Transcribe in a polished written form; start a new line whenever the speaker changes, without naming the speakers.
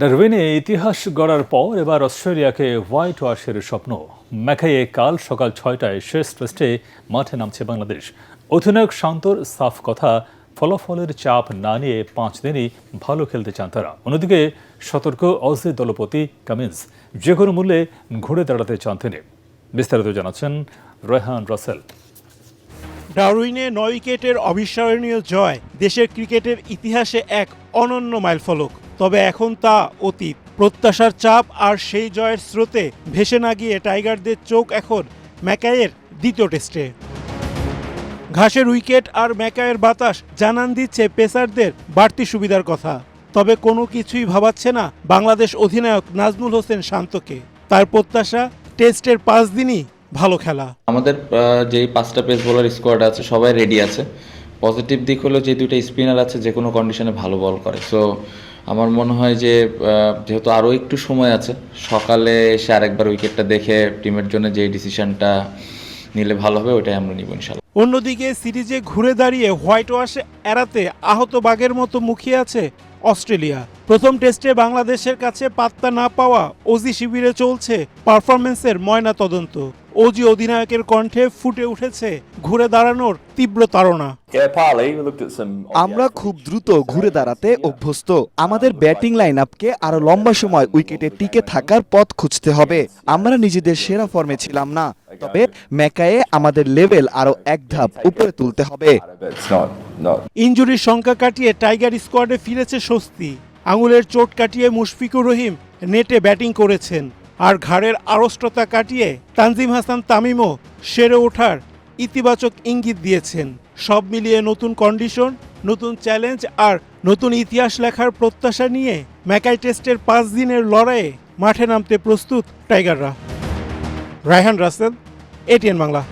ডারউইনে ইতিহাস গড়ার পর এবার অস্ট্রেলিয়াকে হোয়াইট ওয়াশের স্বপ্ন। ম্যাকাইয়ে কাল সকাল 6টায় শেষ টেস্টে মাঠে নামছে বাংলাদেশ। অধিনায়ক শান্তর সাফ কথা, ফলাফলের চাপ না নিয়ে 5 দিনই ভালো খেলতে চান তারা। অন্যদিকে সতর্ক অজি দলপতি কামিন্স, যে কোনো মূল্যে ঘুরে দাঁড়াতে চান তিনি। বিস্তারিত জানাচ্ছেন রায়হান রাসেল।
ডারউইনে 9 উইকেটের অবিস্মরণীয় জয় দেশের ক্রিকেটের ইতিহাসে এক অনন্য মাইলফলক। তবে এখন তা অতীত। প্রত্যাশার চাপ আর সেই জয়ের স্রোতে ভেসে না গিয়ে টাইগারদের চোখ এখন ম্যাকাইয়ের দ্বিতীয় টেস্টে। ঘাসের উইকেট আর ম্যাকাইয়ের বাতাস জানান দিচ্ছে পেসারদের বাড়তি সুবিধার কথা। তবে কোনো কিছুই ভাবাচ্ছে না বাংলাদেশ অধিনায়ক নাজমুল হোসেন শান্তকে। তার প্রত্যাশা টেস্টের 5 দিনই ভালো খেলা।
আমাদের যেই 5টা পেস বোলার স্কোয়াড আছে সবাই রেডি আছে। পজিটিভ দিক হলো যে 2টা স্পিনার আছে যে কোনো কন্ডিশনে ভালো বল করে। সো আমার মনে হয় যে যেহেতু আরও একটু সময় আছে, সকালে এসে আরেকবার উইকেটটা দেখে টিমের জন্য যে ডিসিশনটা নিলে ভালো হবে ওইটাই আমরা নিব ইনশাল্লাহ।
অন্যদিকে সিরিজে ঘুরে দাঁড়িয়ে হোয়াইট ওয়াশ এড়াতে আহত বাঘের মতো মুখিয়ে আছে অস্ট্রেলিয়া। প্রথম টেস্টে বাংলাদেশের কাছে পাত্তা না পাওয়া অজি শিবিরে চলছে পারফরমেন্সের ময়না তদন্ত। অজি অধিনায়কের কণ্ঠে ফুটে উঠেছে ঘুরে দাঁড়ানোর তীব্র তাড়না।
আমরা খুব দ্রুত ঘুরে দাঁড়াতে অভ্যস্ত। আমাদের ব্যাটিং লাইন আপকে আরো লম্বা সময় উইকেটে টিকে থাকার পথ খুঁজতে হবে। আমরা নিজেদের সেরা ফর্মে ছিলাম না, তবে ম্যাকাইয়ে আমাদের লেভেল আরো এক ধাপ উপরে তুলতে হবে।
ইনজুরির সংখ্যা কাটিয়ে টাইগার স্কোয়াডে ফিরেছে স্বস্তি। আঙুলের চোট কাটিয়ে মুশফিকুর রহিম নেটে ব্যাটিং করেছেন, আর ঘাড়ের আড়ষ্টতা কাটিয়ে তানজিম হাসান তামিমও সেরে ওঠার ইতিবাচক ইঙ্গিত দিয়েছেন। সব মিলিয়ে নতুন কন্ডিশন, নতুন চ্যালেঞ্জ আর নতুন ইতিহাস লেখার প্রত্যাশা নিয়ে ম্যাকাই টেস্টের 5 দিনের লড়াইয়ে মাঠে নামতে প্রস্তুত টাইগাররা। রায়হান রাসেল, এটিএন বাংলা।